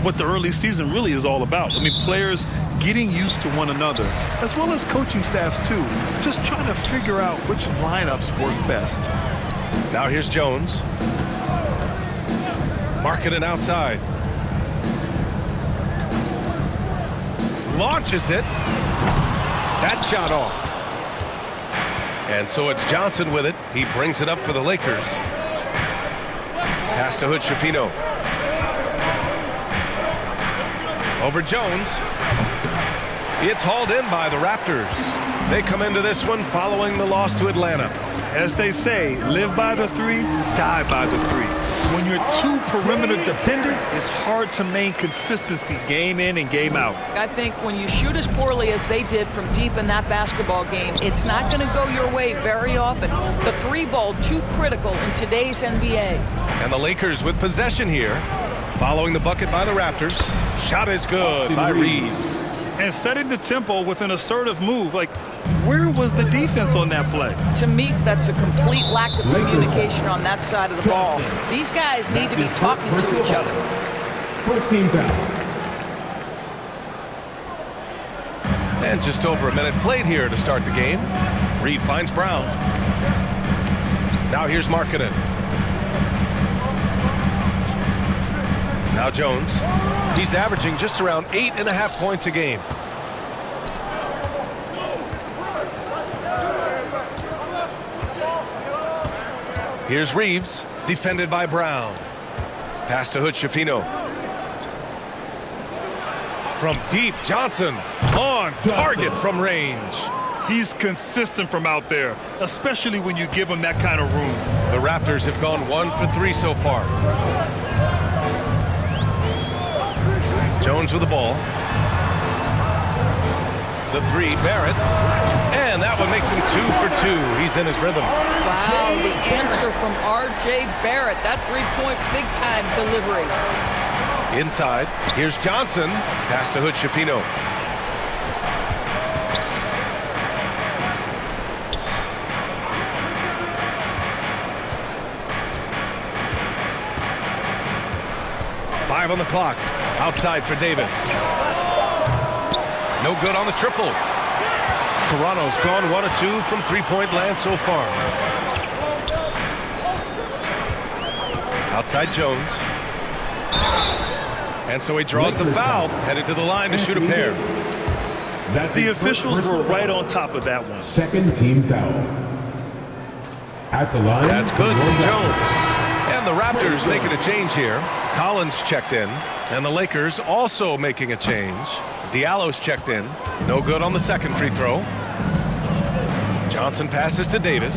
what the early season really is all about. I mean, players getting used to one another, as well as coaching staffs too, just trying to figure out which lineups work best. Now here's Jones. Marking it outside. Launches it. That shot off. And so it's Johnson with it. He brings it up for the Lakers. Pass to Hood Schifino. Over Jones. It's hauled in by the Raptors. They come into this one following the loss to Atlanta. As they say, live by the three, die by the three. When you're too perimeter dependent, it's hard to maintain consistency game in and game out. I think when you shoot as poorly as they did from deep in that basketball game, it's not going to go your way very often. The three ball too critical in today's NBA. And the Lakers with possession here, following the bucket by the Raptors. Shot is good by Reeves. And setting the tempo with an assertive move. Like, where was the defense on that play? To me, that's a complete lack of communication on that side of the ball. These guys need to be talking to each other. First team foul. And just over a minute played here to start the game. Reed finds Brown. Now here's Markkanen. Now Jones. He's averaging just around 8.5 points a game. Here's Reeves, defended by Brown. Pass to Hood Schifino. From deep, Johnson on target from range. He's consistent from out there, especially when you give him that kind of room. The Raptors have gone 1 for 3 so far. Jones with the ball. The three, Barrett. And that one makes him 2 for 2. He's in his rhythm. Wow, the answer from R.J. Barrett. That three-point big-time delivery. Inside, here's Johnson. Pass to Hood Schifino. Five on the clock. Outside for Davis. No good on the triple. Toronto's gone 1 of 2 from three-point land so far. Outside Jones. And so he draws the foul, headed to the line to shoot a pair. The officials were right on top of that one. Second team foul. At the line. That's good from Jones. And the Raptors making a change here. Collins checked in. And the Lakers also making a change. Diallo's checked in. No good on the second free throw. Johnson passes to Davis.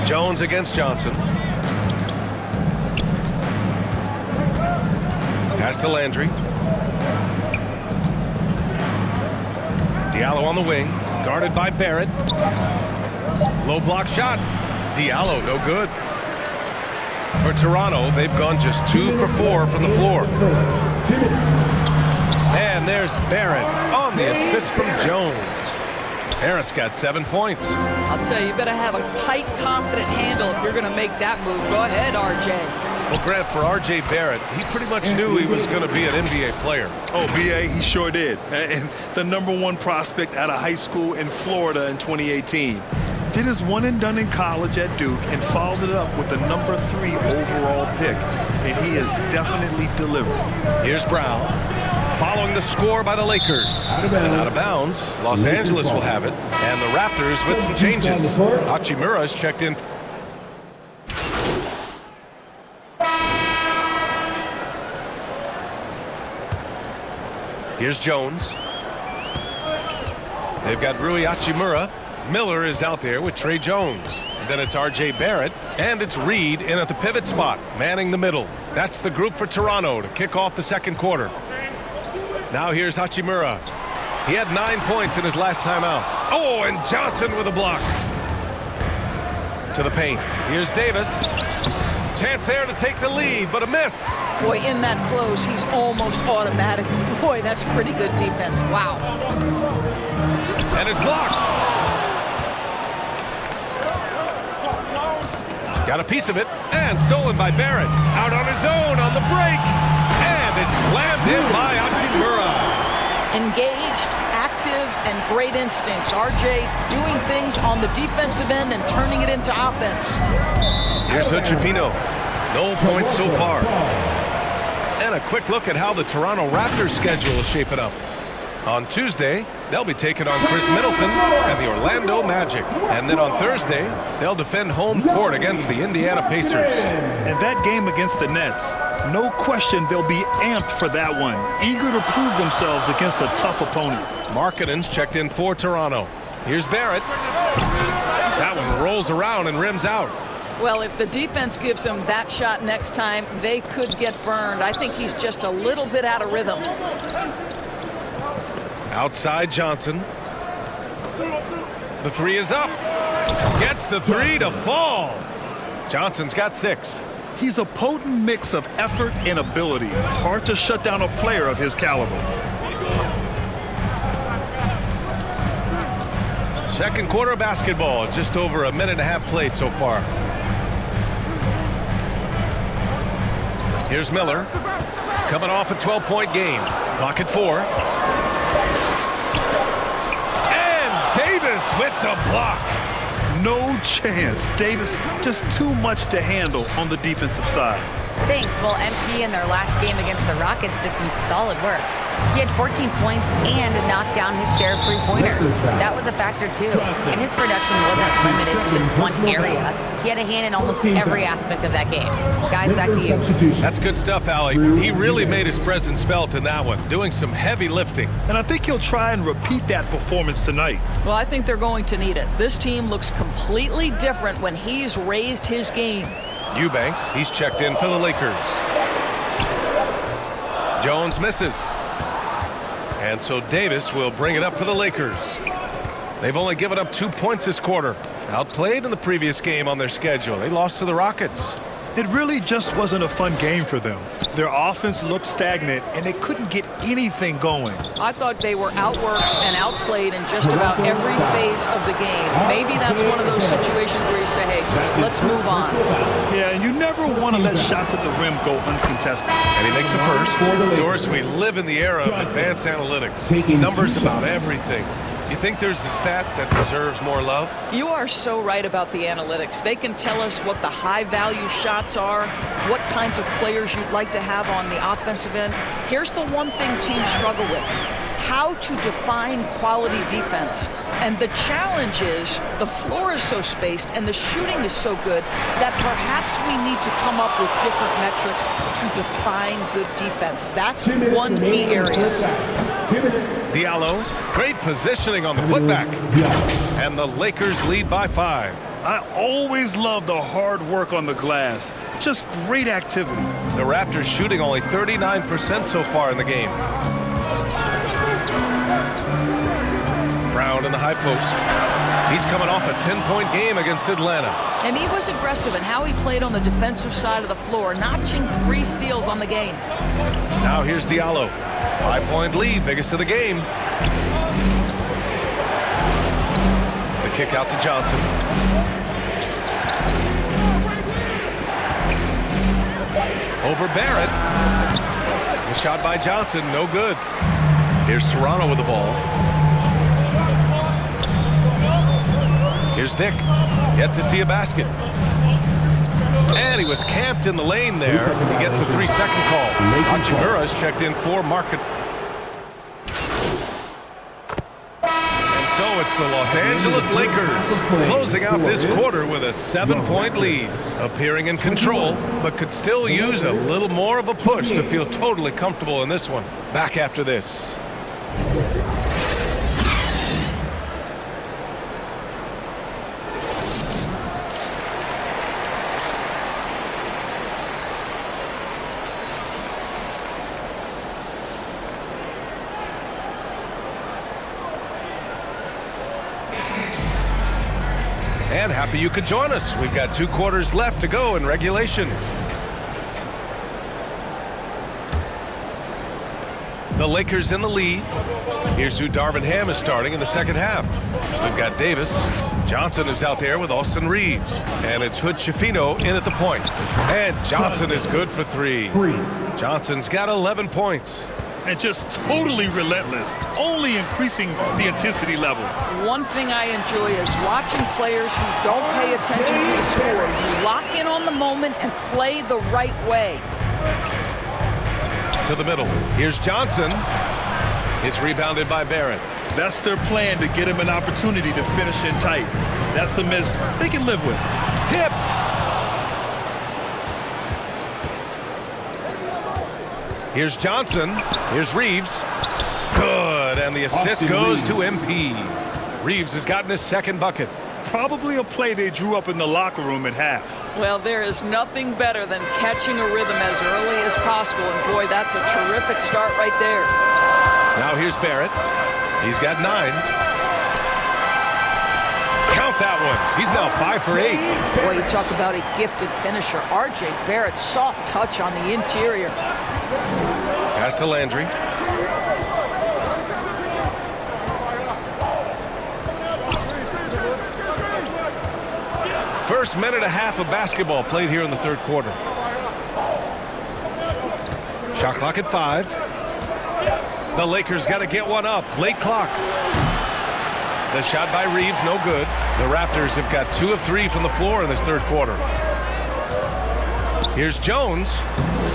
Jones against Johnson. Pass to Landry. Diallo on the wing. Guarded by Barrett. Low block shot. Diallo no good. For Toronto, they've gone just 2 for 4 from the floor. And there's Barrett on the assist from Jones. Barrett's got 7 points. I'll tell you, you better have a tight, confident handle if you're going to make that move. Go ahead, R.J. Well, Grant, for R.J. Barrett, he pretty much knew he was going to be an NBA player. Oh, B.A., he sure did. And the #1 prospect out of high school in Florida in 2018. Did his one and done in college at Duke and followed it up with the #3 overall pick. And he has definitely delivered. Here's Brown. Following the score by the Lakers. And out of bounds. Los Angeles will have it. And the Raptors with some changes. Hachimura's checked in. Here's Jones. They've got Rui Hachimura. Miller is out there with Trey Jones. Then it's R.J. Barrett, and it's Reed in at the pivot spot, manning the middle. That's the group for Toronto to kick off the second quarter. Now here's Hachimura. He had 9 points in his last time out. Oh, and Johnson with a block. To the paint. Here's Davis. Chance there to take the lead, but a miss. Boy, in that close, he's almost automatic. Boy, that's pretty good defense. Wow. And it's blocked. Got a piece of it, and stolen by Barrett. Out on his own on the break, and it's slammed in by Hachimura. Engaged, active, and great instincts. RJ doing things on the defensive end and turning it into offense. Here's Hachifino. No points so far. And a quick look at how the Toronto Raptors schedule is shaping up. On Tuesday, they'll be taking on Chris Middleton and the Orlando Magic. And then on Thursday, they'll defend home court against the Indiana Pacers. And that game against the Nets, no question they'll be amped for that one. Eager to prove themselves against a tough opponent. Markkanen's checked in for Toronto. Here's Barrett. That one rolls around and rims out. Well, if the defense gives him that shot next time, they could get burned. I think he's just a little bit out of rhythm. Outside Johnson. The three is up. Gets the three to fall. Johnson's got 6. He's a potent mix of effort and ability. Hard to shut down a player of his caliber. Second quarter of basketball. Just over a minute and a half played so far. Here's Miller. Coming off a 12-point game. Clock at 4. Davis with the block. No chance. Davis just too much to handle on the defensive side. Thanks. Well, MP in their last game against the Rockets did some solid work. He had 14 points and knocked down his share of three-pointers. That was a factor, too. And his production wasn't limited to just one area. He had a hand in almost every aspect of that game. Guys, back to you. That's good stuff, Allie. He really made his presence felt in that one, doing some heavy lifting. And I think he'll try and repeat that performance tonight. Well, I think they're going to need it. This team looks completely different when he's raised his game. Eubanks, he's checked in for the Lakers. Jones misses. And so Davis will bring it up for the Lakers. They've only given up 2 points this quarter. Outplayed in the previous game on their schedule. They lost to the Rockets. It really just wasn't a fun game for them. Their offense looked stagnant, and they couldn't get anything going. I thought they were outworked and outplayed in just about every phase of the game. Maybe that's one of those situations where you say, hey, let's move on. Yeah, and you never want to let shots at the rim go uncontested. And he makes the first. Doris, we live in the era of advanced analytics. Numbers about everything. You think there's a stat that deserves more love? You are so right about the analytics. They can tell us what the high-value shots are, what kinds of players you'd like to have on the offensive end. Here's the one thing teams struggle with: how to define quality defense. And the challenge is the floor is so spaced and the shooting is so good that perhaps we need to come up with different metrics to define good defense. That's one key area. Diallo, great positioning on the putback. And the Lakers lead by 5. I always love the hard work on the glass. Just great activity. The Raptors shooting only 39% so far in the game. Brown in the high post. He's coming off a 10-point game against Atlanta. And he was aggressive in how he played on the defensive side of the floor, notching 3 steals on the game. Now here's Diallo. 5-point lead, biggest of the game. The kick out to Johnson. Over Barrett. The shot by Johnson, no good. Here's Toronto with the ball. Here's Dick. Yet to see a basket. And he was camped in the lane there. He gets a 3-second call. Hachimura's checked in for Market. And so it's the Los Angeles Lakers closing out this quarter with a 7-point lead. Appearing in control, but could still use a little more of a push to feel totally comfortable in this one. Back after this. And happy you could join us. We've got 2 quarters left to go in regulation. The Lakers in the lead. Here's who Darvin Ham is starting in the second half. We've got Davis, Johnson is out there with Austin Reeves. And it's Hood Schifino in at the point. And Johnson is good for 3. Johnson's got 11 points. And just totally relentless, only increasing the intensity level. One thing I enjoy is watching players who don't pay attention to the score. You lock in on the moment and play the right way. To the middle. Here's Johnson. It's rebounded by Barrett. That's their plan, to get him an opportunity to finish in tight. That's a miss they can live with. Tipped. Here's Johnson. Here's Reeves. Good. And the assist goes to MP. Reeves has gotten his second bucket. Probably a play they drew up in the locker room at half. Well, there is nothing better than catching a rhythm as early as possible. And boy, that's a terrific start right there. Now here's Barrett. He's got 9. Count that one. He's now 5 for 8. Boy, you talk about a gifted finisher. R.J. Barrett, soft touch on the interior. Pass to Landry. First minute and a half of basketball played here in the third quarter. Shot clock at 5. The Lakers got to get one up. Late clock. The shot by Reeves, no good. The Raptors have got 2 of 3 from the floor in this third quarter. Here's Jones.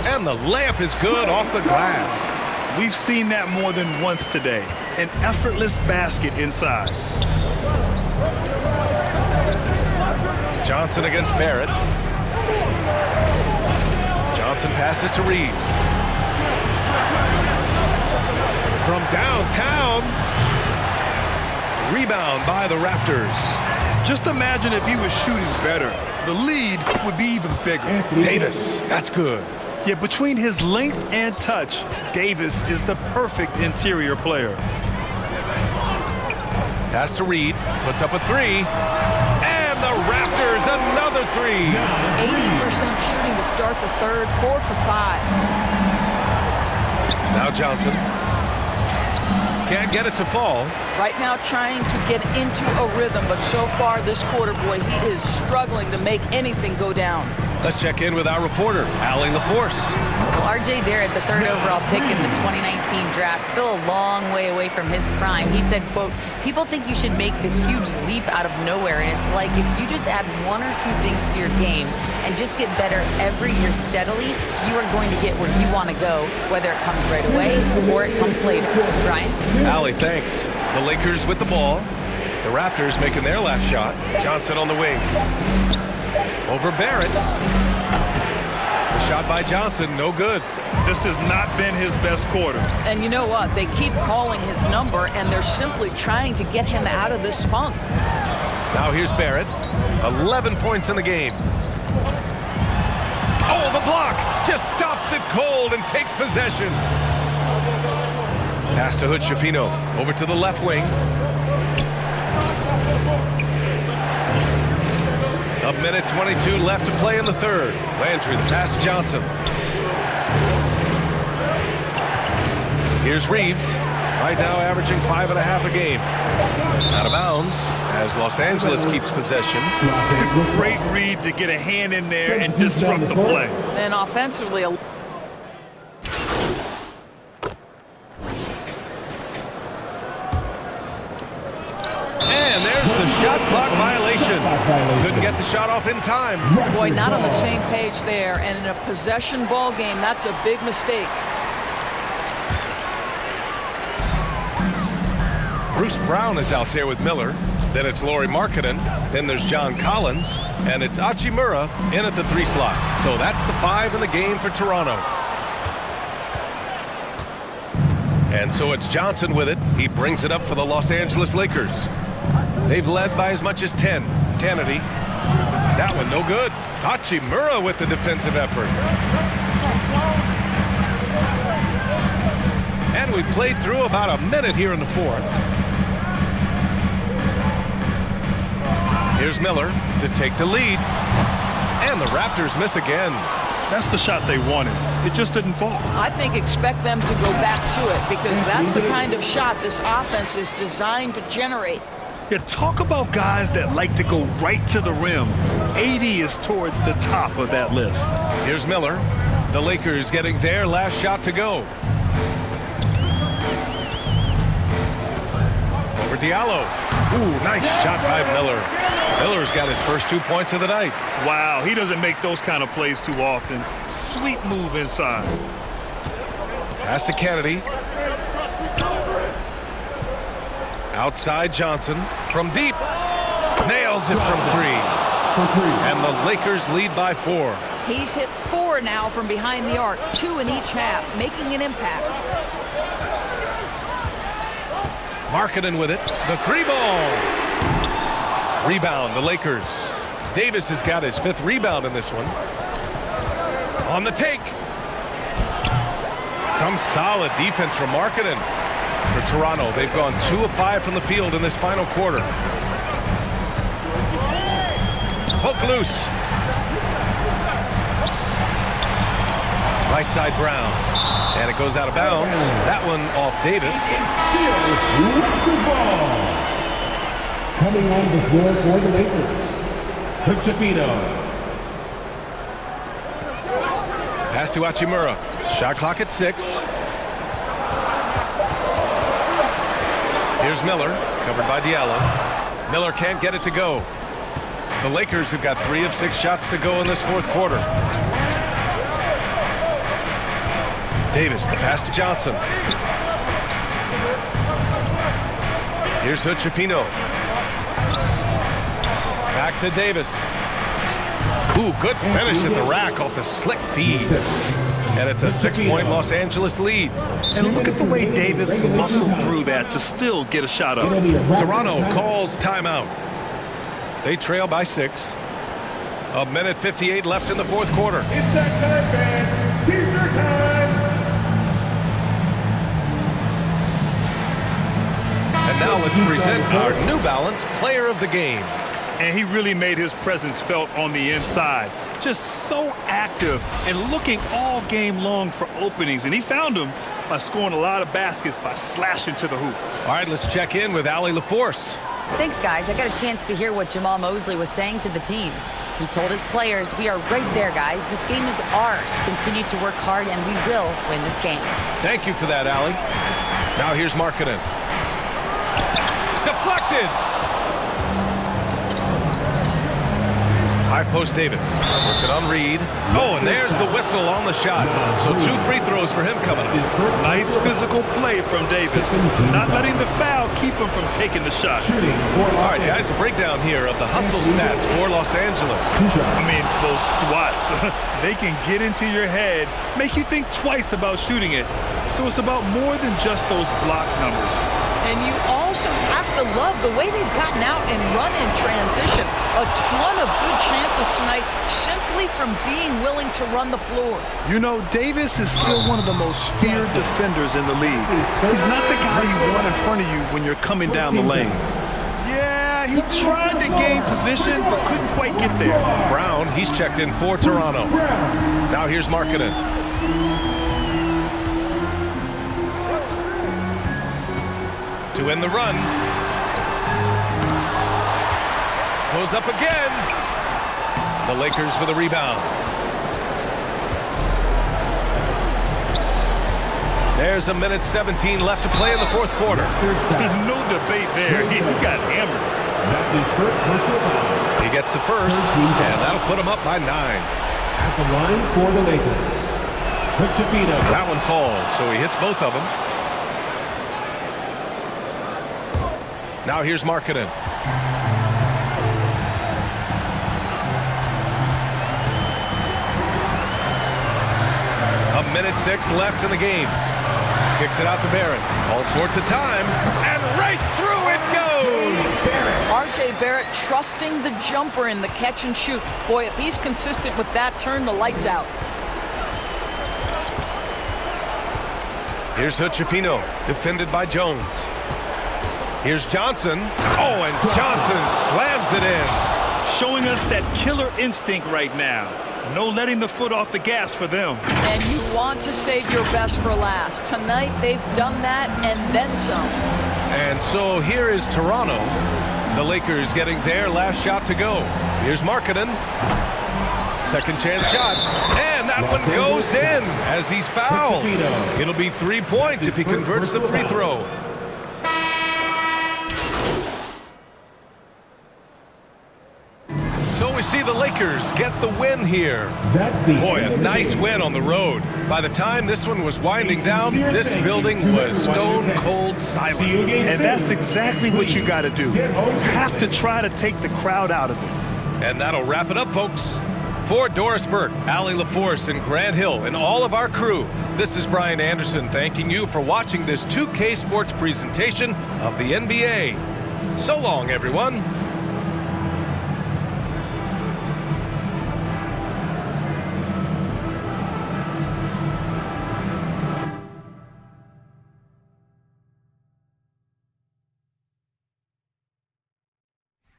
And the layup is good off the glass. We've seen that more than once today. An effortless basket inside. Johnson against Barrett. Johnson passes to Reeves. From downtown. Rebound by the Raptors. Just imagine if he was shooting better. The lead would be even bigger. Davis, that's good. Yeah, between his length and touch, Davis is the perfect interior player. Pass to Reed, puts up a 3. And the Raptors, another 3. 80% shooting to start the third, 4 for 5. Now Johnson. Can't get it to fall. Right now trying to get into a rhythm, but so far this quarter, boy, he is struggling to make anything go down. Let's check in with our reporter, Allie LaForce. Well, R.J. Barrett, the 3rd overall pick in the 2019 draft, still a long way away from his prime. He said, quote, people think you should make this huge leap out of nowhere, and it's like if you just add 1 or 2 things to your game and just get better every year steadily, you are going to get where you want to go, whether it comes right away or it comes later. Brian? Allie, thanks. The Lakers with the ball. The Raptors making their last shot. Johnson on the wing. Over Barrett. The shot by Johnson, no good. This has not been his best quarter. And you know what? They keep calling his number, and they're simply trying to get him out of this funk. Now here's Barrett. 11 points in the game. Oh, the block! Just stops it cold and takes possession. Pass to Hood Schifino. Over to the left wing. A minute 22 left to play in the third. Landry, the pass to Johnson. Here's Reeves. Right now averaging 5.5 a game. Out of bounds as Los Angeles keeps possession. Great read to get a hand in there and disrupt the play. And offensively, And there's the shot clock violation. Couldn't get the shot off in time. boy, not on the same page there. And in a possession ball game, that's a big mistake. Bruce Brown is out there with Miller. Then it's Lauri Markkanen. Then there's John Collins. And it's Hachimura in at the 3 slot. So that's the 5 in the game for Toronto. And so it's Johnson with it. He brings it up for the Los Angeles Lakers. They've led by as much as 10. Kennedy. That one no good. Hachimura with the defensive effort. And we played through about a minute here in the fourth. Here's Miller to take the lead. And the Raptors miss again. That's the shot they wanted. It just didn't fall. I think expect them to go back to it because that's the kind of shot this offense is designed to generate. Yeah, talk about guys that like to go right to the rim. AD is towards the top of that list. Here's Miller. The Lakers getting their last shot to go. Over Diallo. Ooh, nice shot by Miller. Miller's got his first 2 points of the night. Wow, he doesn't make those kind of plays too often. Sweet move inside. Pass to Kennedy. Outside Johnson. From deep. Nails it from 3. And the Lakers lead by 4. He's hit 4 now from behind the arc, 2 in each half, making an impact. Markkanen with it. The 3-ball. Rebound, the Lakers. Davis has got his 5th rebound in this one. On the take. Some solid defense from Markkanen. For Toronto, they've gone 2 of 5 from the field in this final quarter. Poke loose. Right side Brown. And it goes out of bounds. That one off Davis. Coming on the floor for the Lakers, Kuchipino. Pass to Hachimura. Shot clock at 6. Here's Miller, covered by Diallo. Miller can't get it to go. The Lakers have got 3 of 6 shots to go in this 4th quarter. Davis, the pass to Johnson. Here's Hachimura. Back to Davis. Ooh, good finish at the rack off the slick feed. And it's a 6-point Los Angeles lead. And look at the way Davis muscled through that to still get a shot up. Toronto calls timeout. They trail by 6. 1:58 left in the 4th quarter. It's that time, fans. T-shirt time. And now let's present our New Balance Player of the Game. And he really made his presence felt on the inside. Just so active and looking all game long for openings. And he found them by scoring a lot of baskets by slashing to the hoop. All right, let's check in with Allie LaForce. Thanks, guys. I got a chance to hear what Jamal Mosley was saying to the team. He told his players, we are right there, guys. This game is ours. Continue to work hard, and we will win this game. Thank you for that, Allie. Now here's Markkanen. Deflected! High post Davis. Worked it on Reed. Oh, and there's the whistle on the shot. So 2 free throws for him coming up. Nice physical play from Davis. Not letting the foul keep him from taking the shot. All right, guys, a breakdown here of the hustle stats for Los Angeles. I mean, those swats, they can get into your head, make you think twice about shooting it. So it's about more than just those block numbers. And you also have to love the way they've gotten out and run in transition. A ton of good chances tonight simply from being willing to run the floor. You know, Davis is still one of the most feared defenders in the league. He's not the guy you want in front of you when you're coming down the lane. Yeah, he tried to gain position but couldn't quite get there. Brown, he's checked in for Toronto. Now here's Markkanen. To end the run. Goes up again. The Lakers with a rebound. There's 1:17 left to play in the 4th quarter. There's no debate there. He got hammered. That's his first personal foul. He gets the first, and that'll put him up by 9. At the line for the Lakers, Kuchipino. That one falls, so he hits both of them. Now here's Markkanen. 1:06 left in the game. Kicks it out to Barrett. All sorts of time, and right through it goes! R.J. Barrett trusting the jumper in the catch and shoot. Boy, if he's consistent with that, turn the lights out. Here's Hachimura, defended by Jones. Here's Johnson. Oh, and Johnson slams it in. Showing us that killer instinct right now. No letting the foot off the gas for them. And you want to save your best for last. Tonight, they've done that and then some. And so here is Toronto The Lakers getting their last shot to go. Here's Markkanen. Second chance shot. And that one goes in as he's fouled. It'll be 3 points if he converts the free throw. So we see the Lakers get the win here. Boy, a nice win on the road. By the time this one was winding down, this building was stone cold silent. And that's exactly what you got to do. You have to try to take the crowd out of it. And that'll wrap it up, folks. For Doris Burke, Allie LaForce, and Grant Hill, and all of our crew, this is Brian Anderson thanking you for watching this 2K Sports presentation of the NBA. So long, everyone.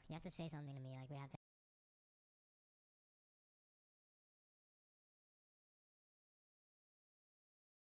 You have to say something to me like we have to.